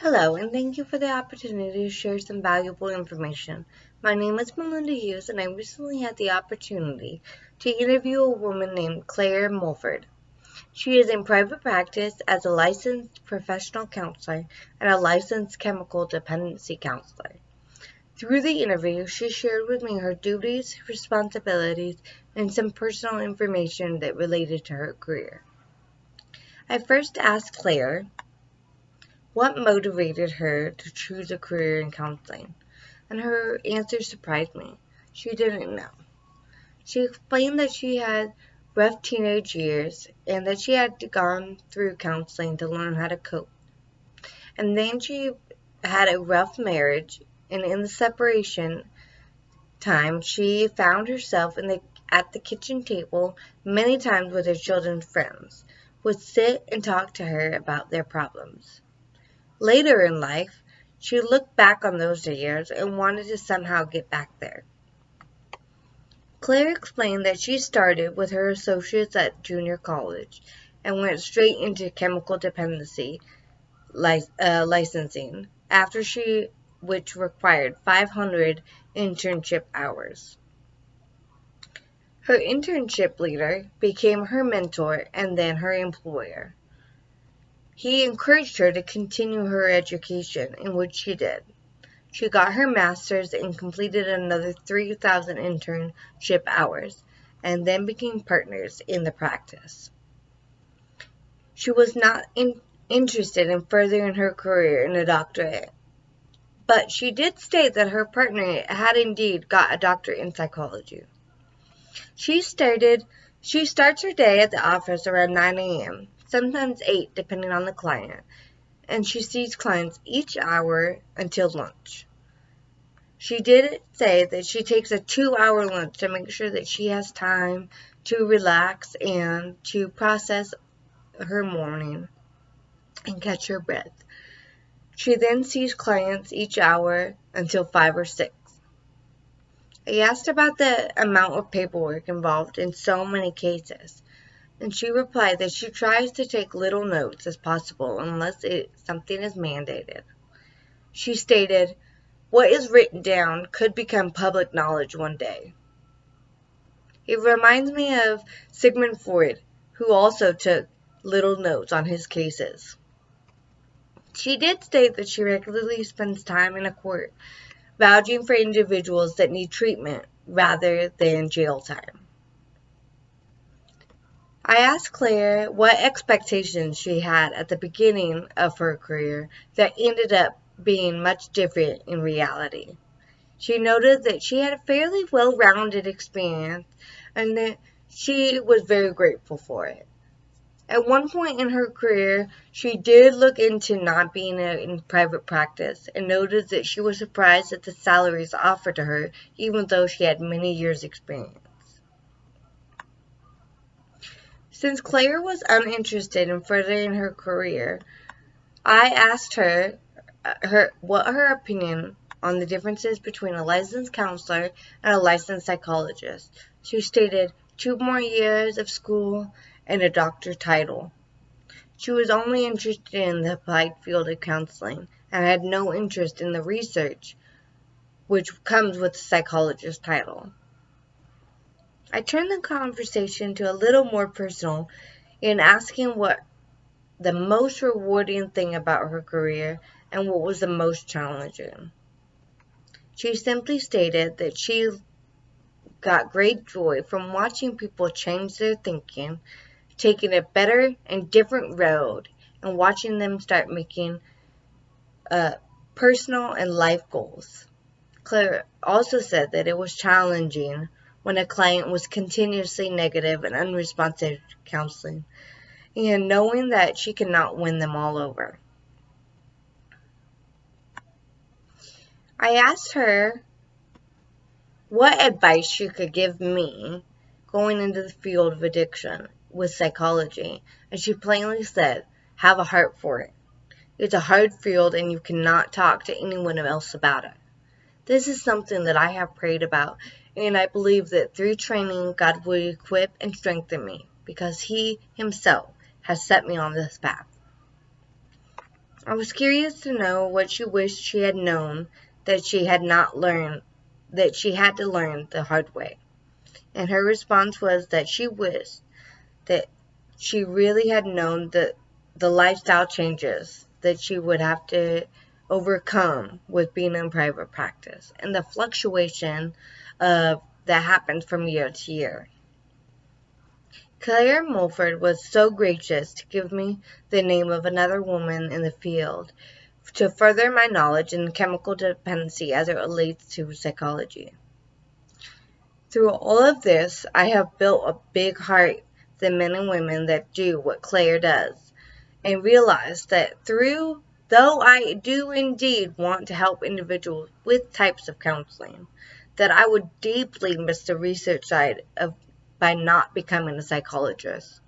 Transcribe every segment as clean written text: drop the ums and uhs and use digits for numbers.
Hello, and thank you for the opportunity to share some valuable information. My name is Melinda Hughes, and I recently had the opportunity to interview a woman named Claire Mulford. She is in private practice as a licensed professional counselor and a licensed chemical dependency counselor. Through the interview, she shared with me her duties, responsibilities, and some personal information that related to her career. I first asked Claire what motivated her to choose a career in counseling, and her answer surprised me. She didn't know. She explained that she had rough teenage years and that she had gone through counseling to learn how to cope. And then she had a rough marriage, and in the separation time, she found herself at the kitchen table many times with her children's friends, would sit and talk to her about their problems. Later in life, she looked back on those years and wanted to somehow get back there. Claire explained that she started with her associates at junior college and went straight into chemical dependency licensing, which required 500 internship hours. Her internship leader became her mentor and then her employer. He encouraged her to continue her education, in which she did. She got her master's and completed another 3,000 internship hours, and then became partners in the practice. She was not interested in furthering her career in a doctorate, but she did state that her partner had indeed got a doctorate in psychology. She starts her day at the office around 9 a.m., sometimes 8 depending on the client, and she sees clients each hour until lunch. She did say that she takes a 2-hour lunch to make sure that she has time to relax and to process her morning and catch her breath. She then sees clients each hour until 5 or 6. I asked about the amount of paperwork involved in so many cases, and she replied that she tries to take little notes as possible unless something is mandated. She stated, "What is written down could become public knowledge one day." It reminds me of Sigmund Freud, who also took little notes on his cases. She did state that she regularly spends time in a court vouching for individuals that need treatment rather than jail time. I asked Claire what expectations she had at the beginning of her career that ended up being much different in reality. She noted that she had a fairly well-rounded experience and that she was very grateful for it. At one point in her career, she did look into not being in private practice and noted that she was surprised at the salaries offered to her, even though she had many years' experience. Since Claire was uninterested in furthering her career, I asked her what her opinion on the differences between a licensed counselor and a licensed psychologist. She stated 2 more years of school and a doctor title. She was only interested in the applied field of counseling and had no interest in the research, which comes with the psychologist title. I turned the conversation to a little more personal in asking what the most rewarding thing about her career and what was the most challenging. She simply stated that she got great joy from watching people change their thinking, taking a better and different road, and watching them start making personal and life goals. Claire also said that it was challenging when a client was continuously negative and unresponsive to counseling, and knowing that she could not win them all over. I asked her what advice she could give me going into the field of addiction with psychology, and she plainly said, "Have a heart for it. It's a hard field and you cannot talk to anyone else about it." This is something that I have prayed about, and I believe that through training, God will equip and strengthen me because He Himself has set me on this path. I was curious to know what she wished she had known that she had not learned, that she had to learn the hard way. And her response was that she wished that she really had known the lifestyle changes that she would have to overcome with being in private practice and the fluctuation that happens from year to year. Claire Mulford was so gracious to give me the name of another woman in the field to further my knowledge in chemical dependency as it relates to psychology. Through all of this, I have built a big heart for the men and women that do what Claire does, and realize that though I do indeed want to help individuals with types of counseling, that I would deeply miss the research side of by not becoming a psychologist.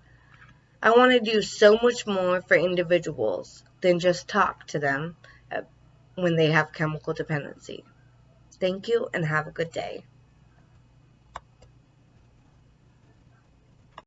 I want to do so much more for individuals than just talk to them when they have chemical dependency. Thank you and have a good day.